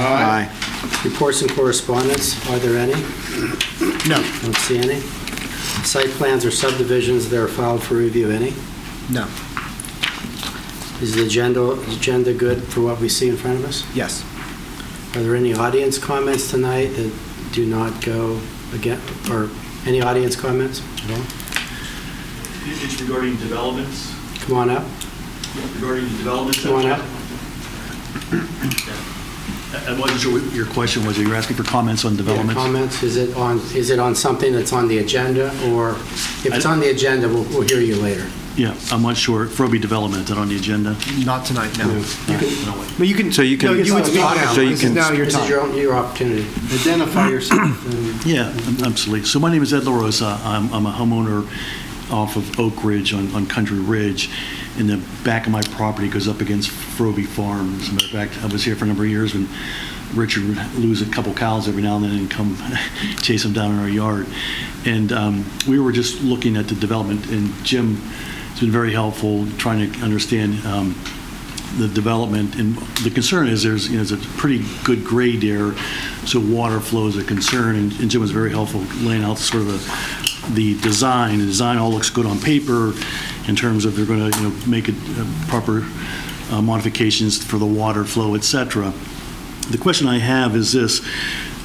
Aye. Reports and correspondence, are there any? No. Don't see any. Site plans or subdivisions that are filed for review, any? No. Is the agenda good for what we see in front of us? Yes. Are there any audience comments tonight that do not go again, or any audience comments at all? It's regarding developments. Come on up. Regarding the developments. Come on up. I wasn't sure what your question was. Are you asking for comments on Yeah, developments? comments, is it on something that's on the agenda, or if it's on the agenda, we'll hear you later. Yeah, I'm not sure. Frobe development, is that on the agenda? Not tonight, no. But you can, so you can, No, you would speak now. so you This is can, now your This is time. your opportunity. identify yourself. Yeah, absolutely. So my name is Ed LaRosa. I'm a homeowner off of Oak Ridge on Country Ridge. In the back of my property goes up against Frobe Farm. As a matter of fact, I was here for a number of years when Richard would lose a couple cows every now and then and come chase them down in our yard. And we were just looking at the development, and Jim has been very helpful trying to understand the development. And the concern is there's a pretty good grade there, so water flow is a concern. And Jim was very helpful laying out sort of the design. The design all looks good on paper in terms of they're going to make it proper modifications for the water flow, et cetera. The question I have is this.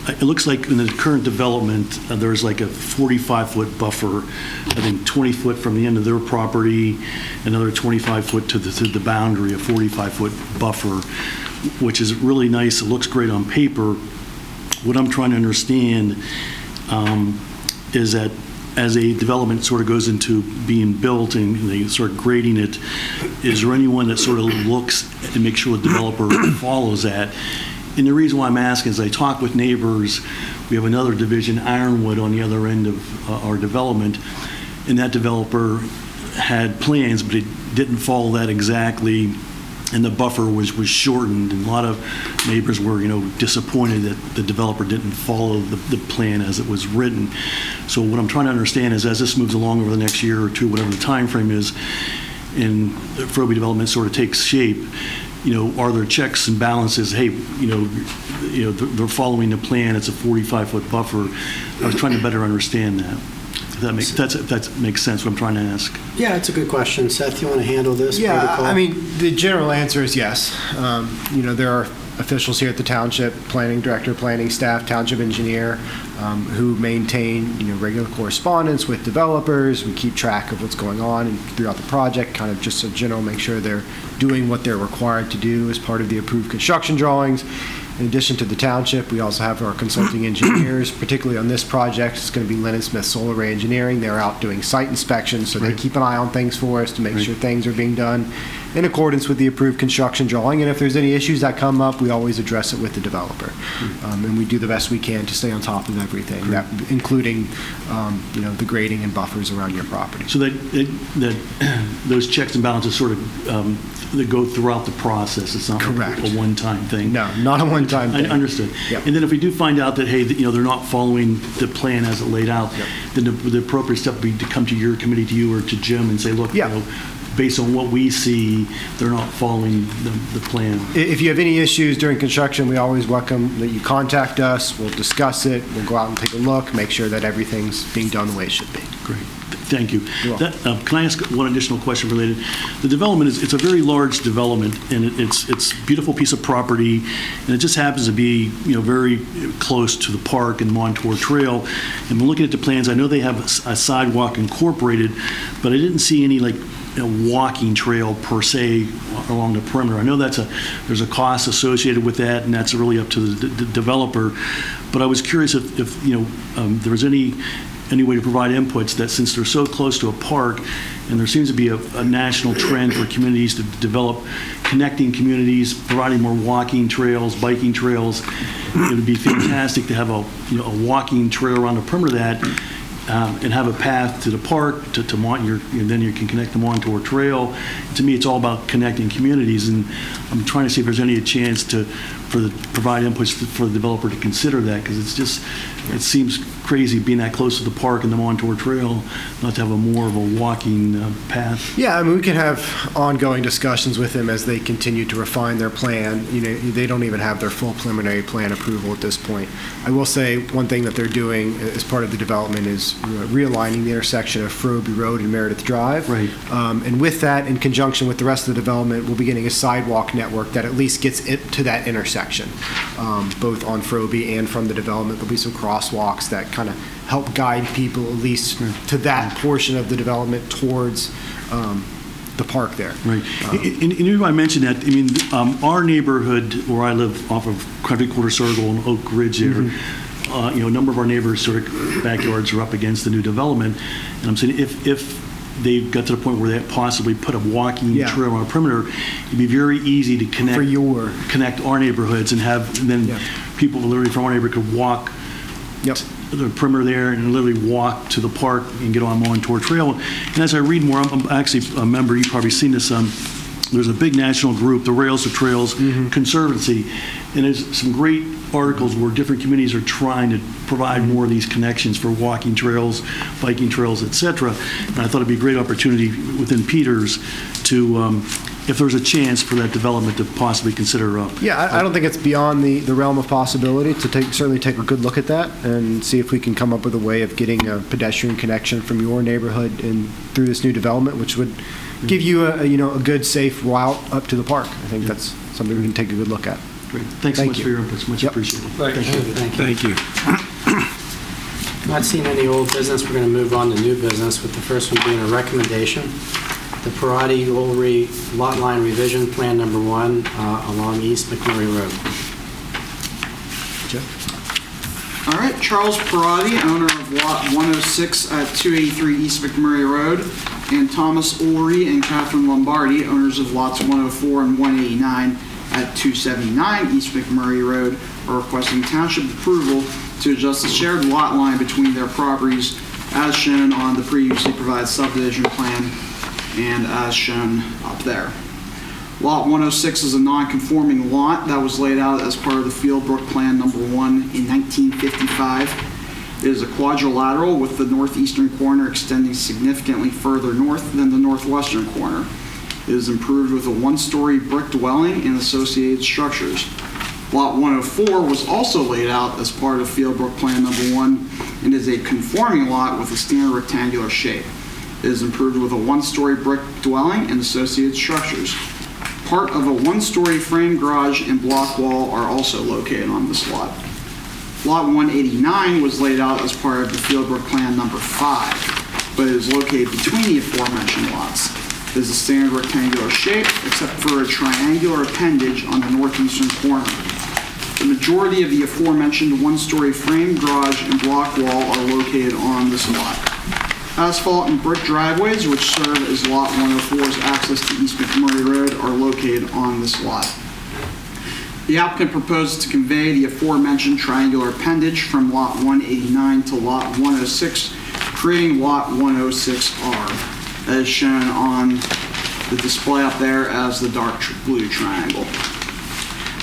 It looks like in the current development, there's like a 45-foot buffer, I think 20 foot from the end of their property, another 25 foot to the boundary, a 45-foot buffer, which is really nice. It looks great on paper. What I'm trying to understand is that as a development sort of goes into being built and they start grading it, is there anyone that sort of looks and makes sure the developer follows that? And the reason why I'm asking is I talk with neighbors. We have another division, Ironwood, on the other end of our development, and that developer had plans, but it didn't follow that exactly, and the buffer was shortened, and a lot of neighbors were, disappointed that the developer didn't follow the plan as it was written. So what I'm trying to understand is as this moves along over the next year or two, whatever the time frame is, and the Frobe development sort of takes shape, are there checks and balances? Hey, they're following the plan. It's a 45-foot buffer. I was trying to better understand that. If that makes sense, what I'm trying to ask. Yeah, it's a good question. Seth, you want to handle this protocol? I mean, the general answer is yes. There are officials here at the township, planning director, planning staff, township engineer, who maintain, regular correspondence with developers. We keep track of what's going on and throughout the project, kind of just in general, make sure they're doing what they're required to do as part of the approved construction drawings. In addition to the township, we also have our consulting engineers, particularly on this project. It's going to be Lennon Smith Solar Ray Engineering. They're out doing site inspections, so they keep an eye on things for us to make sure things are being done in accordance with the approved construction drawing. And if there's any issues that come up, we always address it with the developer. And we do the best we can to stay on top of everything, including the grading and buffers around your property. So that those checks and balances sort of that go throughout the process. It's not Correct. a one-time thing. No, not a one-time thing. I understood. Yep. And then if we do find out that, hey, they're not following the plan as it laid out, then the appropriate step would be to come to your committee, to you or to Jim, and say, look, based on what we see, they're not following the plan. If you have any issues during construction, we always welcome that you contact us. We'll discuss it. We'll go out and take a look, make sure that everything's being done the way it should be. Great. Thank you. You're welcome. Can I ask one additional question related? The development it's a very large development, and it's a beautiful piece of property, and it just happens to be very close to the park and Montour Trail. And looking at the plans, I know they have a sidewalk incorporated, but I didn't see any walking trail per se along the perimeter. I know there's a cost associated with that, and that's really up to the developer. But I was curious if there was any way to provide inputs that since they're so close to a park, and there seems to be a national trend for communities to develop connecting communities, providing more walking trails, biking trails, it would be fantastic to have a walking trail around the perimeter of that. and have a path to the park, to and then you can connect them onto a trail. To me, it's all about connecting communities, and I'm trying to see if there's any chance to provide inputs for the developer to consider that, because it seems crazy being that close to the park and them onto a trail, not to have more of a walking path. Yeah, I mean, we can have ongoing discussions with them as they continue to refine their plan. You know, they don't even have their full preliminary plan approval at this point. I will say one thing that they're doing as part of the development is realigning the intersection of Ferrotti Road and Meredith Drive. Right. And with that, in conjunction with the rest of the development, we'll be getting a sidewalk network that at least gets it to that intersection, both on Ferrotti and from the development. There'll be some crosswalks that kind of help guide people at least to that portion of the development towards the park there. Right. And the reason I mentioned that, I mean, our neighborhood where I live off of Country Quarter Circle and Oak Ridge there, a number of our neighbors' sort of backyards are up against the new development. And I'm saying if they got to the point where they possibly put a walking trail on a perimeter, it'd be very easy to connect our neighborhoods and then people literally from our neighborhood could walk the perimeter there and literally walk to the park and get on Montour Trail. And as I read more, I'm actually a member, you've probably seen this, there's a big national group, the Rails to Trails Conservancy, and there's some great articles where different communities are trying to provide more of these connections for walking trails, biking trails, et cetera. And I thought it'd be a great opportunity within Peters to, if there's a chance for that development, to possibly consider. I don't think it's beyond the realm of possibility to certainly take a good look at that and see if we can come up with a way of getting a pedestrian connection from your neighborhood and through this new development, which would give you a good, safe route up to the park. I think that's something we can take a good look at. Great. Thanks so much for your input. It's much appreciated. Thank you. Not seeing any old business, we're going to move on to new business, with the first one being a recommendation. The Perrotti-Ulrey Lot Line Revision Plan Number 1 along East McMurray Road. Jeff? All right, Charles Perrotti, owner of Lot 106 at 283 East McMurray Road, and Thomas Ulrey and Catherine Lombardi, owners of lots 104 and 189 at 279 East McMurray Road, are requesting township approval to adjust the shared lot line between their properties as shown on the previously provided subdivision plan and as shown up there. Lot 106 is a non-conforming lot that was laid out as part of the Fieldbrook Plan Number 1 in 1955. It is a quadrilateral with the northeastern corner extending significantly further north than the northwestern corner. It is improved with a one-story brick dwelling and associated structures. Lot 104 was also laid out as part of Fieldbrook Plan Number 1 and is a conforming lot with a standard rectangular shape. It is improved with a one-story brick dwelling and associated structures. Part of a one-story frame garage and block wall are also located on this lot. Lot 189 was laid out as part of the Fieldbrook Plan Number 5, but it is located between the aforementioned lots. It is a standard rectangular shape, except for a triangular appendage on the northeastern corner. The majority of the aforementioned one-story frame garage and block wall are located on this lot. Asphalt and brick driveways, which serve as Lot 104's access to East McMurray Road, are located on this lot. The applicant proposes to convey the aforementioned triangular appendage from Lot 189 to Lot 106, creating Lot 106R, as shown on the display up there as the dark blue triangle.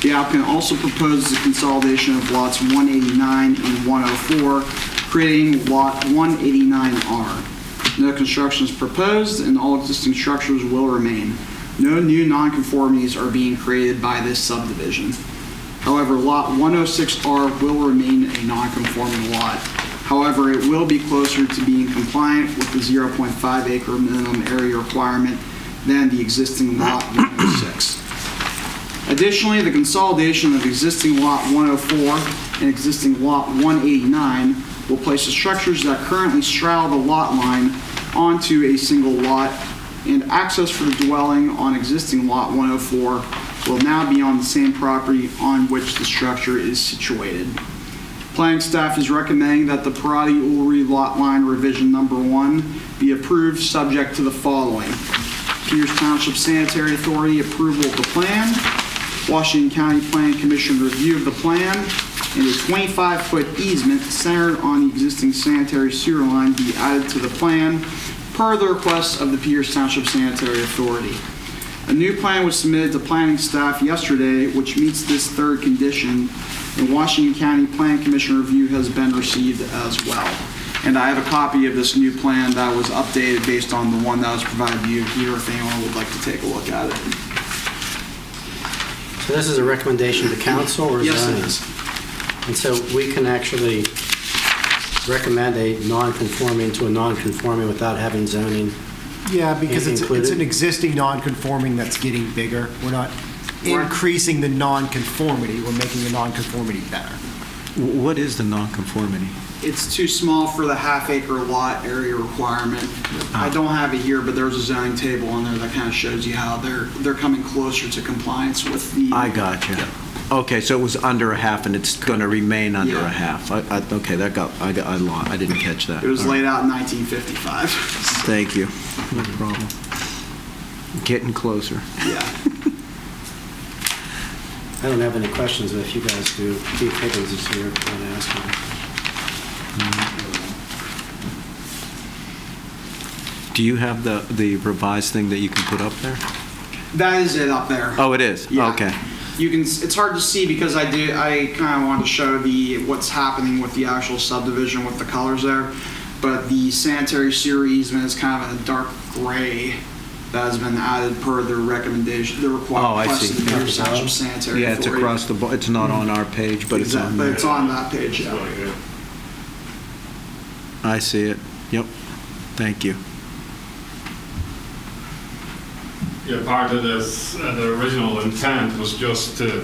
The applicant also proposes a consolidation of lots 189 and 104, creating Lot 189R. No construction is proposed, and all existing structures will remain. No new nonconformities are being created by this subdivision. However, Lot 106R will remain a nonconforming lot. However, it will be closer to being compliant with the 0.5 acre minimum area requirement than the existing Lot 106. Additionally, the consolidation of existing Lot 104 and existing Lot 189 will place the structures that currently straddle the lot line onto a single lot, and access for the dwelling on existing Lot 104 will now be on the same property on which the structure is situated. Planning staff is recommending that the Perrotti-Ulrey Lot Line Revision Number 1 be approved subject to the following: Peters Township Sanitary Authority approval of the plan, Washington County Planning Commission review of the plan, and a 25-foot easement centered on the existing sanitary sewer line be added to the plan per the request of the Peters Township Sanitary Authority. A new plan was submitted to planning staff yesterday, which meets this third condition, and Washington County Plan Commission review has been received as well. And I have a copy of this new plan that was updated based on the one that was provided to you here if anyone would like to take a look at it. So this is a recommendation to council or Yes, zoning? it is. And so we can actually recommend a non-conforming to a non-conforming without having zoning? Yeah, because it's Included? an existing non-conforming that's getting bigger. We're not increasing the non-conformity, we're making the non-conformity better. What is the nonconformity? It's too small for the half-acre lot area requirement. I don't have it here, but there's a zoning table on there that kind of shows you how they're coming closer to compliance with the... I got you. Okay, so it was under a half, and it's going to remain under Yeah. a half. Okay, I didn't catch that. It was All right. laid out in 1955. Thank you. No problem. Getting closer. Yeah. I don't have any questions, but if you guys do, Keith Higgins is here, I want to ask him. Do you have the revised thing that you can put up there? That is it up there. Oh, it is? Yeah. Okay. You can. It's hard to see because I kind of want to show what's happening with the actual subdivision with the colors there, but the sanitary sewer easement is kind of in a dark gray that has been added per the recommendation, the Oh, I request see. of the Peters Township Sanitary Yeah, it's Authority. across the, it's not on our page, but it's on But there. it's on that page. Yeah. I see it. Yep. Thank you. Yeah, part of this, the original intent was just to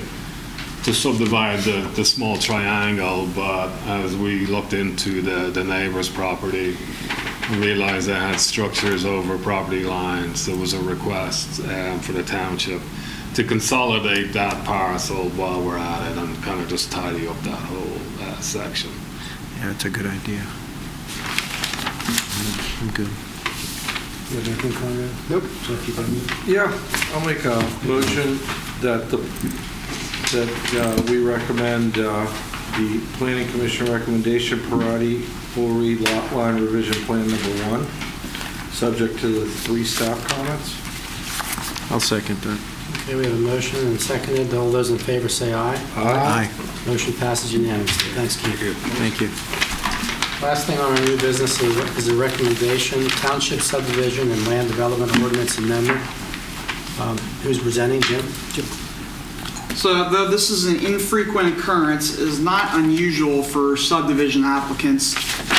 subdivide the small triangle, but as we looked into the neighbor's property, we realized they had structures over property lines. There was a request for the township to consolidate that parcel while we're at it and kind of just tidy up that whole section. Yeah, it's a good idea. I'm good. You have anything, Conrad? Nope. Jeff, you done? Yeah, I'll make a motion that we recommend the Planning Commission recommendation, Perrotti-Ulrey lot line revision plan number 1, subject to the 3 staff comments. I'll second that. Okay, we have a motion and seconded. All those in favor say aye. Aye. Motion passes unanimously. Thanks, Keith. Thank you. Last thing on our new business is a recommendation, Township Subdivision and Land Development Ordinance Amendment. Who's presenting, Jim? So though this is an infrequent occurrence, it is not unusual for subdivision applicants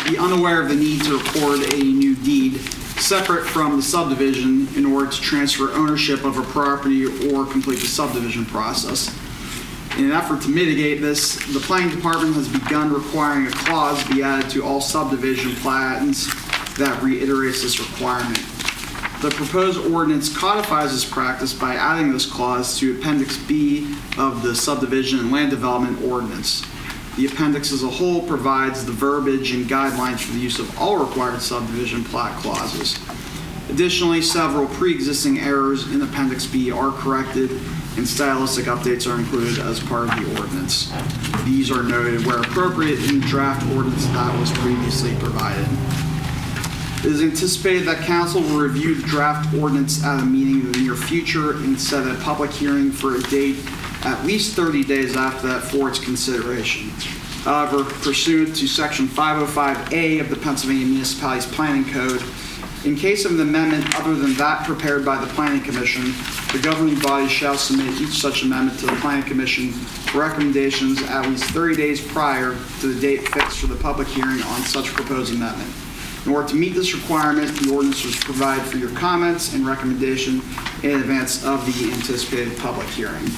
to be unaware of the need to record a new deed separate from the subdivision in order to transfer ownership of a property or complete the subdivision process. In an effort to mitigate this, the planning department has begun requiring a clause be added to all subdivision plans that reiterates this requirement. The proposed ordinance codifies this practice by adding this clause to Appendix B of the Subdivision and Land Development Ordinance. The appendix as a whole provides the verbiage and guidelines for the use of all required subdivision plat clauses. Additionally, several pre-existing errors in Appendix B are corrected, and stylistic updates are included as part of the ordinance. These are noted where appropriate in the draft ordinance that was previously provided. It is anticipated that council will review the draft ordinance at a meeting in the near future and set a public hearing for a date at least 30 days after that for its consideration. However, pursuant to Section 505A of the Pennsylvania Municipalities Planning Code, in case of an amendment other than that prepared by the Planning Commission, the governing body shall submit each such amendment to the Planning Commission for recommendations at least 30 days prior to the date fixed for the public hearing on such proposed amendment. In order to meet this requirement, the ordinance was provided for your comments and recommendation in advance of the anticipated public hearing.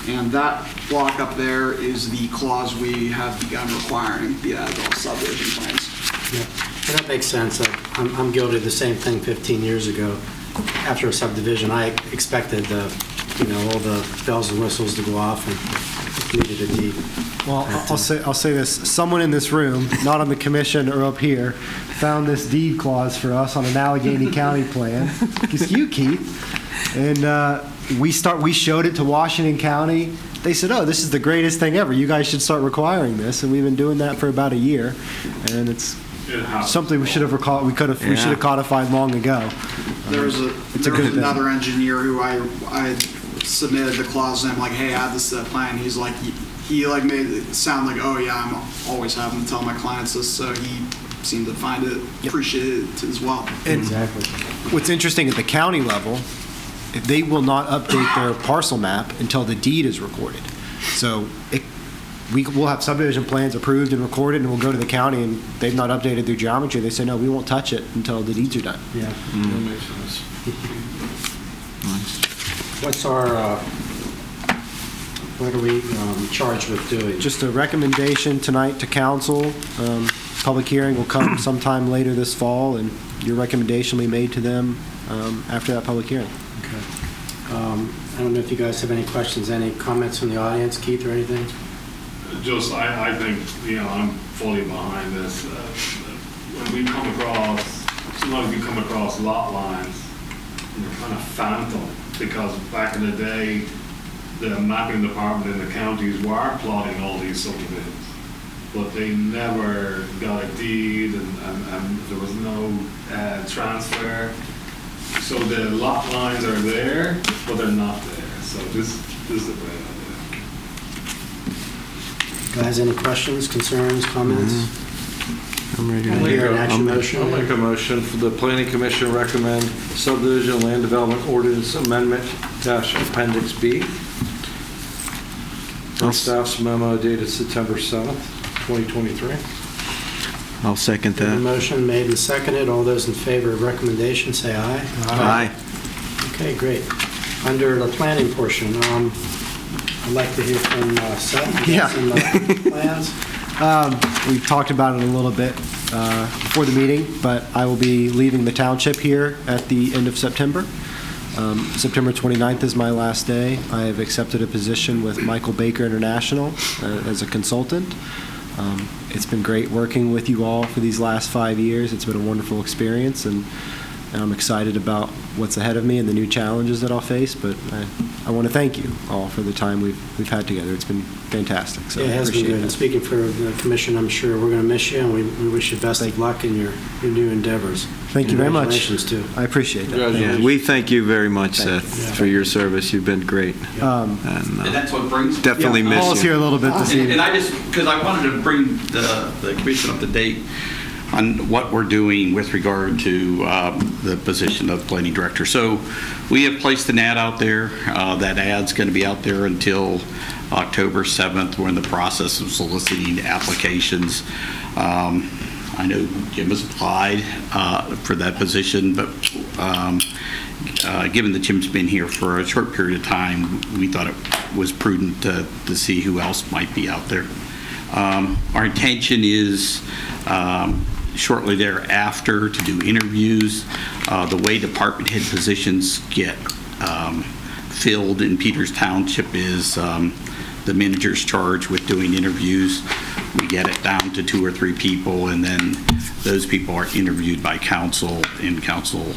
And that block up there is the clause we have begun requiring be added to all subdivision plans. Yeah, and that makes sense. I'm guilty of the same thing 15 years ago. After a subdivision, I expected all the bells and whistles to go off and needed a deed. Well, I'll say this. Someone in this room, not on the commission or up here, found this deed clause for us on an Allegheny County plan. It's you, Keith. And we showed it to Washington County. they said, oh, this is the greatest thing ever. You guys should start requiring this. And we've been doing that for about a year. And it's something we should have codified long ago. There was It's a good thing. another engineer who I submitted the clause to him, like, hey, add this to the plan. He's like, he like made it sound like, oh yeah, I'm always having to tell my clients this, so he seemed to find it, appreciate it as well. Exactly. What's interesting at the county level, they will not update their parcel map until the deed is recorded. So we will have subdivision plans approved and recorded, and we'll go to the county, and they've not updated their geometry. They say, no, we won't touch it until the deeds are done. Yeah. That makes sense. What's our, what are we charged with doing? Just a recommendation tonight to council. Public hearing will come sometime later this fall, and your recommendation will be made to them after that public hearing. Okay. I don't know if you guys have any questions, any comments from the audience, Keith, or anything? Just, I think, I'm fully behind this. When we come across, sometimes we come across lot lines, and they're kind of phantom, because back in the day, the mapping department in the counties were plotting all these subdivisions, but they never got a deed, and there was no transfer. So the lot lines are there, but they're not there. So this is a great idea. Guys, any questions, concerns, comments? I'm ready Can I hear an action motion? I'll make a motion for the planning commission recommend subdivision land development ordinance amendment dash appendix B. From staff's memo dated September 7th, 2023. I'll second A that. motion made and seconded. All those in favor of recommendation, say aye. Aye. Okay, great. Under the planning portion, I'd like to hear from Seth. Yeah. Some plans. We talked about it a little bit before the meeting, but I will be leaving the township here at the end of September. September 29th is my last day. I have accepted a position with Michael Baker International as a consultant. It's been great working with you all for these last 5 years. It's been a wonderful experience, and I'm excited about what's ahead of me and the new challenges that I'll face. But I want to thank you all for the time we've had together. It's been fantastic. So Yeah, it has been appreciate good. And it. speaking for the commission, I'm sure we're going to miss you, and we wish you best of luck in your new endeavors. Thank you very much. Congratulations, too. I appreciate that. Yeah, we thank you very much, Thank Seth, you. for your service. You've been great. Um, And And that's what brings, definitely yeah, Paul's miss here a you. little bit this evening. and I just, because I wanted to bring the commission up to date on what we're doing with regard to the position of planning director. So we have placed an ad out there. That ad's going to be out there until October 7th. We're in the process of soliciting applications. I know Jim has applied for that position, but given that Jim's been here for a short period of time, we thought it was prudent to see who else might be out there. Our intention is shortly thereafter to do interviews. The way department head positions get filled in Peters Township is the manager's charged with doing interviews. We get it down to 2 or 3 people, and then those people are interviewed by council, and council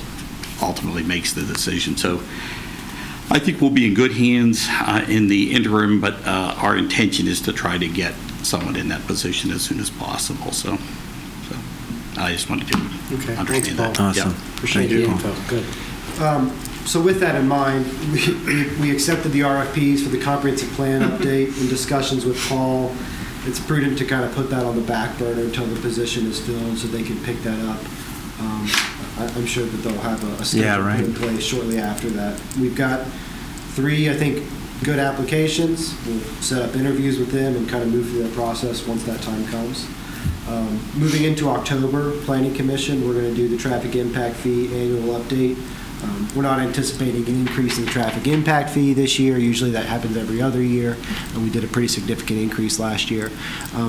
ultimately makes the decision. So I think we'll be in good hands in the interim, but our intention is to try to get someone in that position as soon as possible. So I just wanted to Okay, thanks, understand Paul. that. Awesome. Appreciate Thank you, the Paul. info. Good. So with that in mind, we accepted the RFPs for the comprehensive plan update in discussions with Paul. It's prudent to kind of put that on the back burner until the position is filled so they can pick that up. I'm sure that they'll have a schedule put in place shortly after that. We've got 3, I think, good applications. We'll set up interviews with them and kind of move through that process once that time comes. Moving into October, Planning Commission, we're going to do the traffic impact fee annual update. We're not anticipating an increase in the traffic impact fee this year. Usually that happens every other year, and we did a pretty significant increase last year.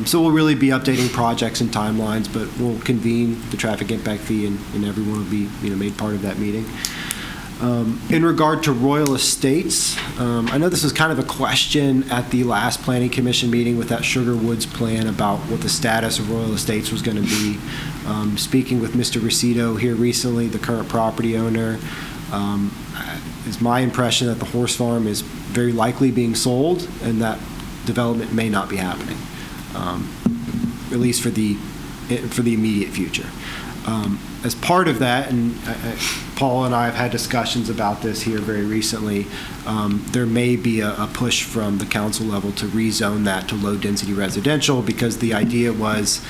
So we'll really be updating projects and timelines, but we'll convene the traffic impact fee, and everyone will be made part of that meeting. In regard to Royal Estates, I know this was kind of a question at the last Planning Commission meeting with that Sugar Woods plan about what the status of Royal Estates was going to be. Speaking with Mr. Rosito here recently, the current property owner, it's my impression that the horse farm is very likely being sold, and that development may not be happening, at least for the immediate future. As part of that, and Paul and I have had discussions about this here very recently, there may be a push from the council level to rezone that to low-density residential, because the idea was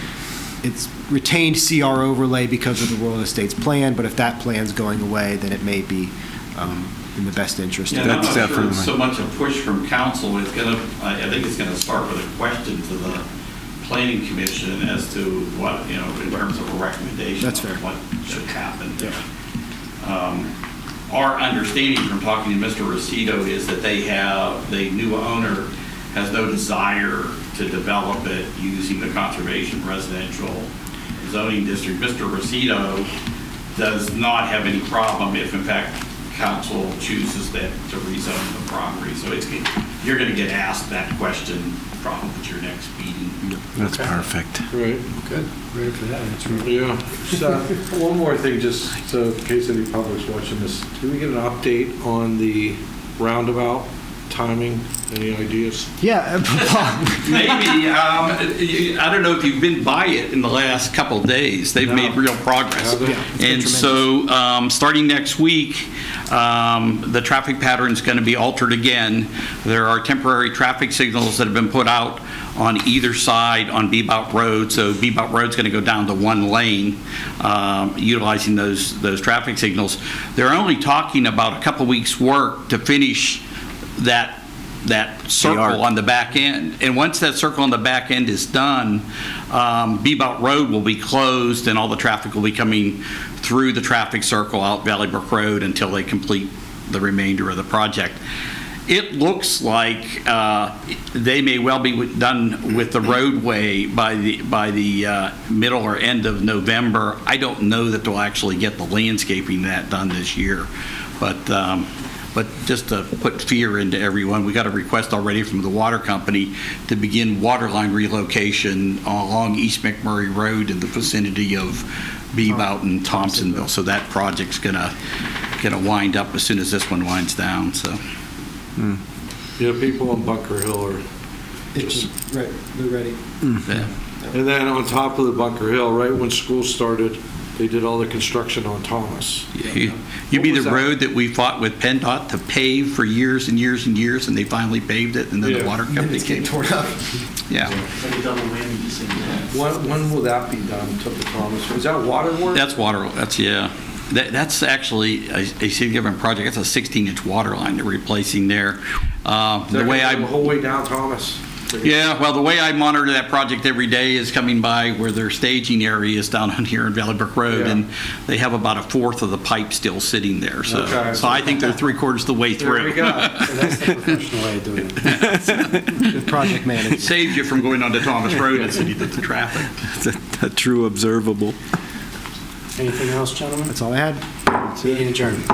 it's retained CR overlay because of the Rural Estates plan, but if that plan's going away, then it may be in the best interest. Yeah, of I'm the- not sure it's so much a push from council. It's going to, I think it's going to start with a question to the planning commission as to what, in terms of a recommendation. That's fair. of what should happen. Our understanding from talking to Mr. Rosito is that the new owner has no desire to develop it using the conservation residential zoning district. Mr. Rosito does not have any problem if, in fact, council chooses that to rezone the property. So you're going to get asked that question probably at your next meeting. That's perfect. Right. Good. Ready for that answer. Yeah. So, one more thing, just so in case any public's watching this, do we get an update on the roundabout timing? Any ideas? Yeah, Maybe, I don't know if you've been by it in the last couple of days. They've No. made real progress. Have they? Yeah, it's been And so, starting next week, the traffic pattern's going to be altered again. There are temporary traffic signals that have been put out on either side on Bebout Road. So Bebout Road's going to go down to one lane, utilizing those traffic signals. They're only talking about a couple weeks' work to finish that circle on the back end. And once that circle on the back end is done, Bebout Road will be closed and all the traffic will be coming through the traffic circle out Valley Brook Road until they complete the remainder of the project. It looks like they may well be done with the roadway by the middle or end of November. I don't know that they'll actually get the landscaping that done this year, but just to put fear into everyone, we got a request already from the water company to begin water line relocation along East McMurray Road in the vicinity of Bebout and Thompsonville. So that project's gonna wind up as soon as this one winds down. So. Yeah, people on Bunker Hill are right, they're ready. Yeah. And then on top of the Bunker Hill, right when school started, they did all the construction on Thomas. You What be was the that? road that we fought with PennDOT to pave for years and years and years, and they finally paved it, and then the Yeah. water company came. torn up. Yeah, When will that be done to the Thomas? Is that water work? That's actually a significant project. It's a 16-inch water line they're replacing there. The way The whole way down Thomas? well, the way I monitor that project every day is coming by where their staging area is down on here in Valley Brook Road, Yeah. and they have about a fourth of the pipe still sitting there. So, Okay. so I think they're three-quarters of the way through. There we go. So that's the professional way of doing it. Good project manager. Saves you from going onto Thomas Road and sitting at the traffic. A true observable. Anything else, gentlemen? That's all I had. Meeting adjourned.